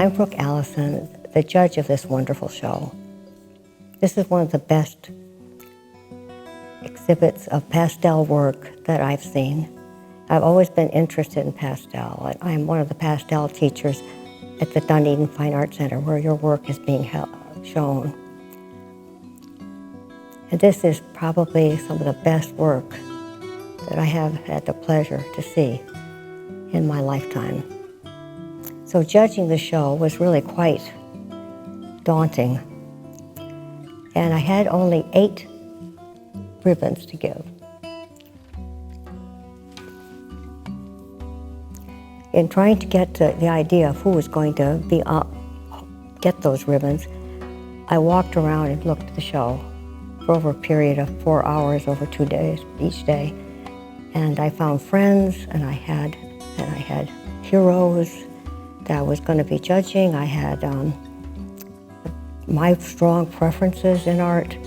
I'm Brooke Allison, the judge of this wonderful show. This is one of the best exhibits of pastel work that I've seen. I've always been interested in pastel. I'm one of the pastel teachers at the Dunedin Fine Arts Center where your work is being shown. And this is probably some of the best work that I have had the pleasure to see in my lifetime. So judging the show was really quite daunting. And I had only 8 ribbons to give. In trying to get to the idea of who was going to get those ribbons, I walked around and looked at the show for over a period of 4 hours over 2 days, each day. And I found friends, and I had heroes that I was going to be judging. I had my strong preferences in art.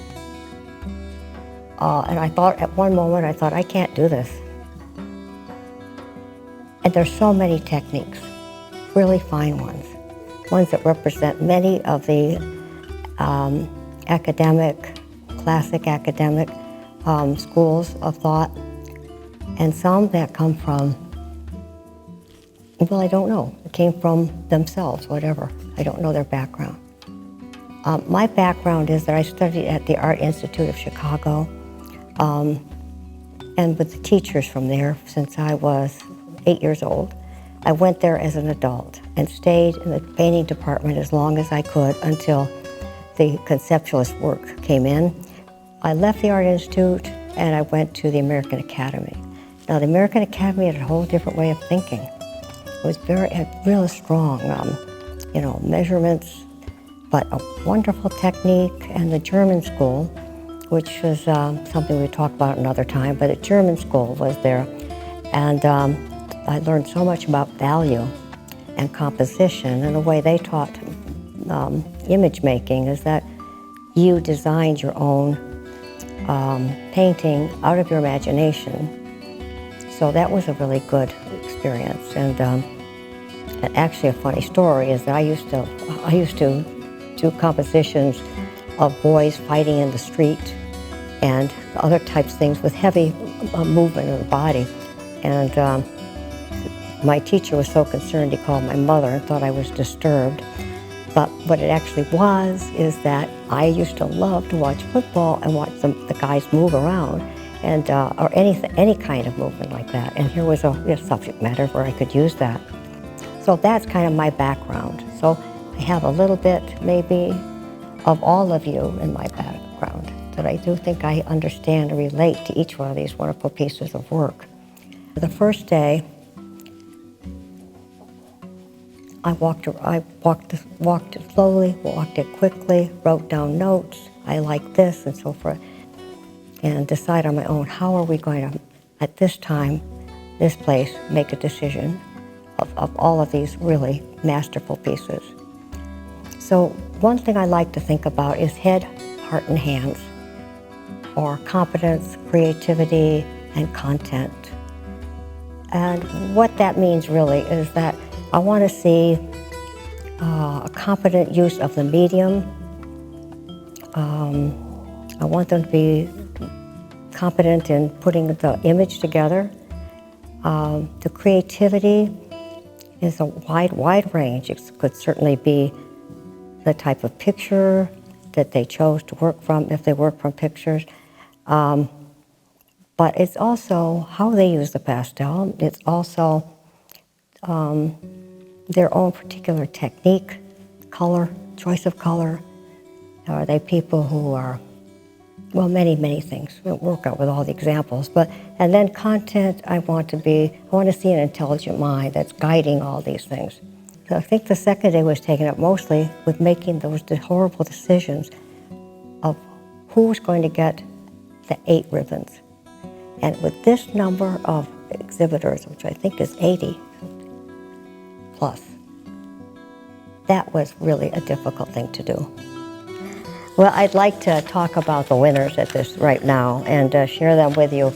And I thought at one moment, I can't do this. And there's so many techniques, really fine ones that represent many of the classic academic schools of thought, and some that come from, well, I don't know. It came from themselves, whatever. I don't know their background. My background is that I studied at the Art Institute of Chicago, and with the teachers from there since I was 8 years old. I went there as an adult and stayed in the painting department as long as I could until the conceptualist work came in. I left the Art Institute and I went to the American Academy. Now, the American Academy had a whole different way of thinking. It was had really strong, measurements, but a wonderful technique. And the German school, which was something we talked about another time, but the German school was there. And I learned so much about value and composition, and the way they taught image making is that you designed your own painting out of your imagination. So that was a really good experience. And actually a funny story is that I used to do compositions of boys fighting in the street and other types of things with heavy movement of the body. And my teacher was so concerned he called my mother and thought I was disturbed. But what it actually was is that I used to love to watch football and watch the guys move around, and or any kind of movement like that. And here was a subject matter where I could use that. So that's kind of my background. So I have a little bit, maybe, of all of you in my background, that I do think I understand and relate to each one of these wonderful pieces of work. The first day, I walked it slowly, walked it quickly, wrote down notes, I like this and so forth, and decide on my own, how are we going to, at this time, this place, make a decision of all of these really masterful pieces. So one thing I like to think about is head, heart, and hands, or competence, creativity, and content. And what that means really is that I want to see a competent use of the medium. I want them to be competent in putting the image together. The creativity is a wide range. It could certainly be the type of picture that they chose to work from, if they work from pictures. But it's also how they use the pastel. It's also their own particular technique, color, choice of color. Are they people who are, well, many things. We won't work out with all the examples, and then content, I want to see an intelligent mind that's guiding all these things. So I think the second day was taken up mostly with making those horrible decisions of who's going to get the 8 ribbons. And with this number of exhibitors, which I think is 80 plus, that was really a difficult thing to do. Well, I'd like to talk about the winners at this right now and share them with you.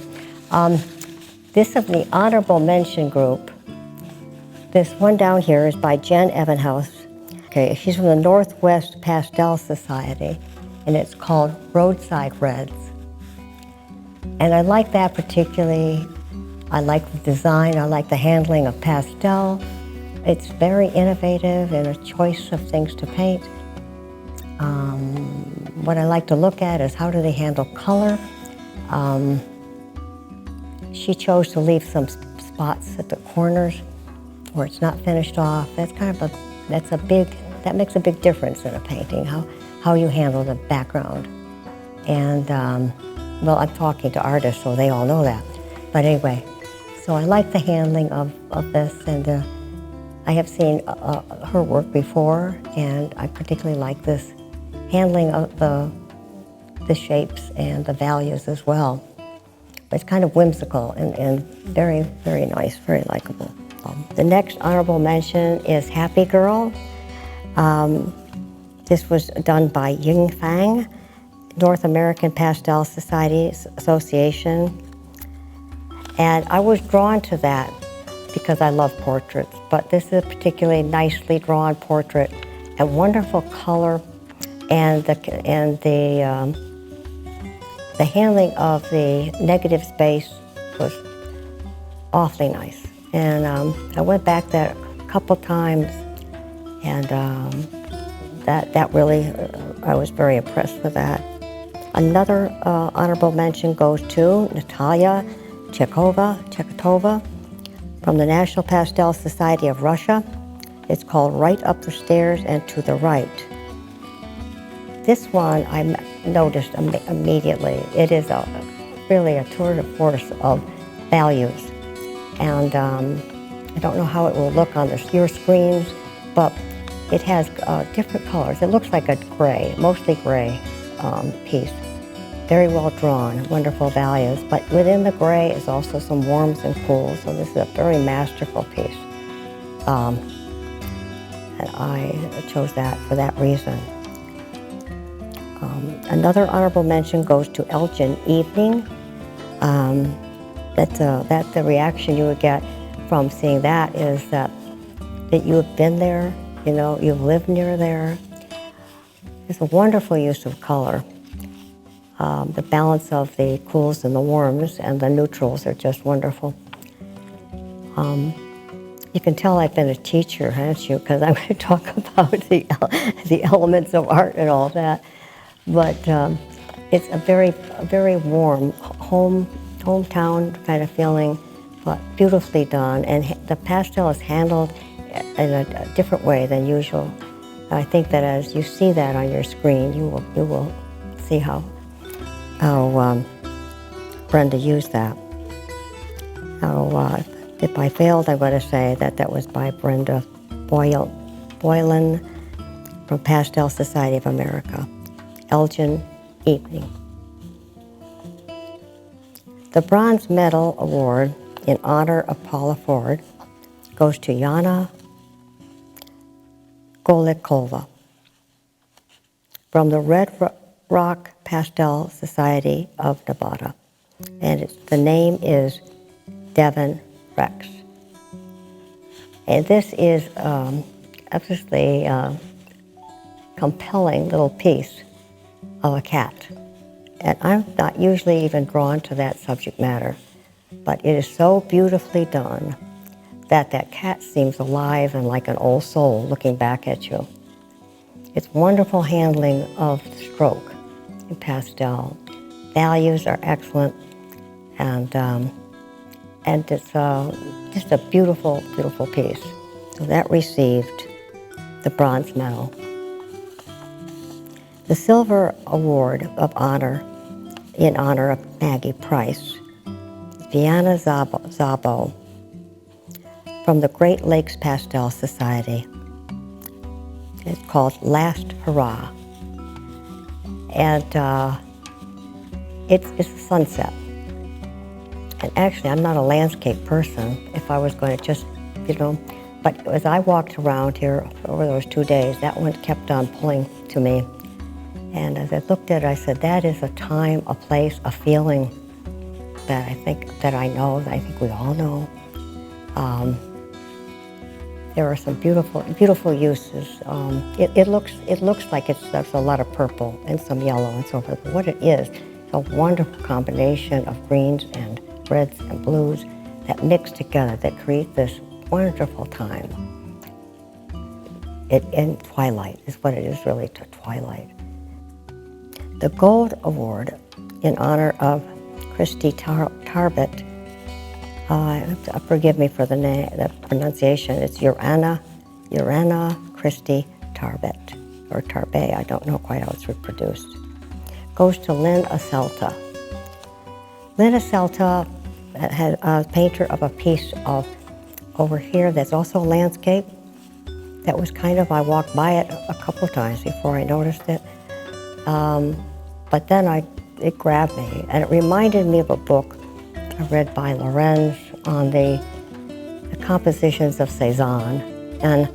This is the honorable mention group. This one down here is by Jen Evenhouse. Okay, she's from the Northwest Pastel Society, and it's called Roadside Reds. And I like that particularly. I like the design, I like the handling of pastel. It's very innovative in a choice of things to paint. What I like to look at is how do they handle color. She chose to leave some spots at the corners where it's not finished off. That's kind of that makes a big difference in a painting, how you handle the background. And well, I'm talking to artists, so they all know that. But anyway, so I like the handling of this, and I have seen her work before, and I particularly like this handling of the shapes and the values as well. It's kind of whimsical and very, very nice, very likable. The next honorable mention is Happy Girl. This was done by Ying Fang, North American Pastel Society Association. And I was drawn to that because I love portraits, but this is a particularly nicely drawn portrait and wonderful color, and the handling of the negative space was awfully nice. And I went back there a couple times, and that really, I was very impressed with that. Another honorable mention goes to Natalia Chekotova from the National Pastel Society of Russia. It's called Right Up the Stairs and to the Right. This one I noticed immediately. It is really a tour de force of values. And I don't know how it will look on your screens, but it has different colors. It looks like a gray, mostly gray piece. Very well drawn, wonderful values. But within the gray is also some warms and cools, so this is a very masterful piece. And I chose that for that reason. Another honorable mention goes to Elgin Evening. That's the reaction you would get from seeing that is that you have been there, you know, you've lived near there. It's a wonderful use of color. The balance of the cools and the warms and the neutrals are just wonderful. You can tell I've been a teacher, haven't you? Because I'm going to talk about the elements of art and all that. But it's a very warm hometown kind of feeling, but beautifully done. And the pastel is handled in a different way than usual. I think that as you see that on your screen, you will see how Brenda used that. Now, if I failed, I'm going to say that was by Brenda Boylan from Pastel Society of America. Elgin Evening. The Bronze Medal Award in honor of Paula Ford goes to Yana Golikova from the Red Rock Pastel Society of Nevada. And the name is Devon Rex. And this is obviously a compelling little piece of a cat. And I'm not usually even drawn to that subject matter, but it is so beautifully done that cat seems alive and like an old soul looking back at you. It's wonderful handling of the stroke in pastel. Values are excellent, and it's just a beautiful, beautiful piece. So that received the bronze medal. The Silver Award of Honor in honor of Maggie Price, Vienna Szabo from the Great Lakes Pastel Society. It's called Last Hurrah. And it's a sunset. And actually, I'm not a landscape person. If I was going to just, but as I walked around here over those 2 days, that one kept on pulling to me. And as I looked at it, I said, that is a time, a place, a feeling that I think that I know, that I think we all know. There are some beautiful, beautiful uses. It looks like there's a lot of purple and some yellow and so forth. But what it is a wonderful combination of greens and reds and blues that mix together that create this wonderful time. In twilight is what it is really, to twilight. The Gold Award in honor of Christy Tarbett. Forgive me for the pronunciation. It's Urana Christy Tarbett, or Tarbet. I don't know quite how it's reproduced. Goes to Lynn Aselta. Lynn Aselta had a painter of a piece of over here that's also a landscape. That was kind of, I walked by it a couple of times before I noticed it. But then it grabbed me, and it reminded me of a book I read by Lorenz on the compositions of Cézanne, and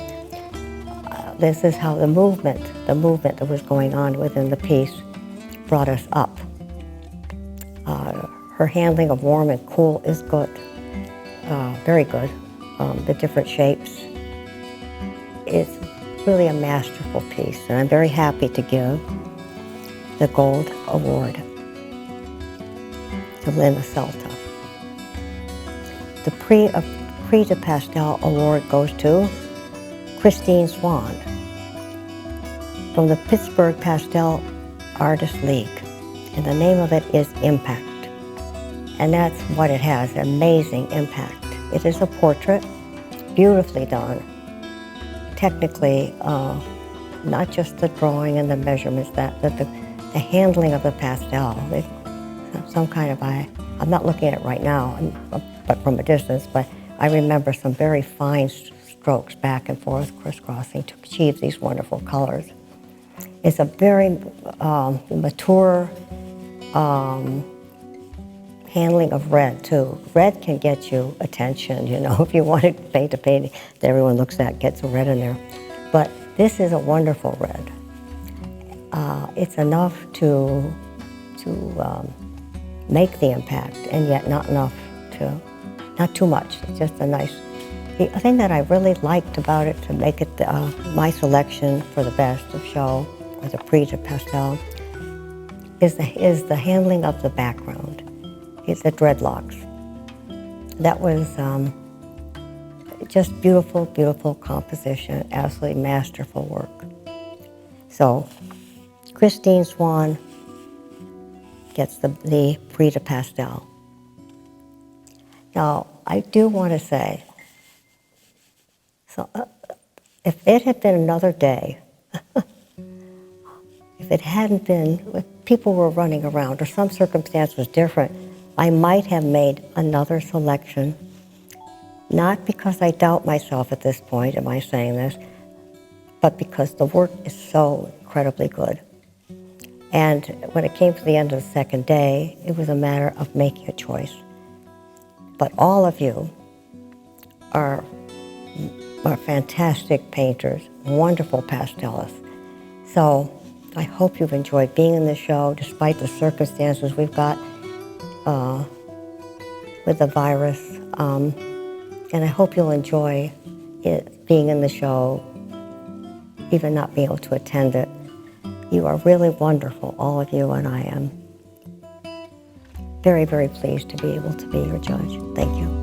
this is how the movement that was going on within the piece brought us up. Her handling of warm and cool is good, very good. The different shapes. It's really a masterful piece, and I'm very happy to give the Gold Award to Lynn Aselta. The Prix de Pastel Award goes to Christine Swan from the Pittsburgh Pastel Artists League, and the name of it is Impact. And that's what it has, amazing impact. It is a portrait, beautifully done. Technically, not just the drawing and the measurements, but the handling of the pastel. Some kind of, I'm not looking at it right now, but from a distance, but I remember some very fine strokes back and forth, crisscrossing to achieve these wonderful colors. It's a very mature handling of red, too. Red can get you attention, you know, if you want to paint a painting that everyone looks at, gets a red in there. But this is a wonderful red. It's enough to make the impact, and yet not too much. It's just a nice. The thing that I really liked about it, to make it my selection for the best of show, or the Prix de Pastel, is the handling of the background. It's the dreadlocks. That was just beautiful, beautiful composition, absolutely masterful work. So, Christine Swan gets the Prix de Pastel. Now, I do want to say, so if it had been another day, if it hadn't been, if people were running around or some circumstance was different, I might have made another selection, not because I doubt myself at this point, am I saying this, but because the work is so incredibly good. And when it came to the end of the second day, it was a matter of making a choice. But all of you are fantastic painters, wonderful pastelists. So I hope you've enjoyed being in the show, despite the circumstances we've got with the virus. And I hope you'll enjoy it, being in the show, even not being able to attend it. You are really wonderful, all of you, and I am very, very pleased to be able to be your judge. Thank you.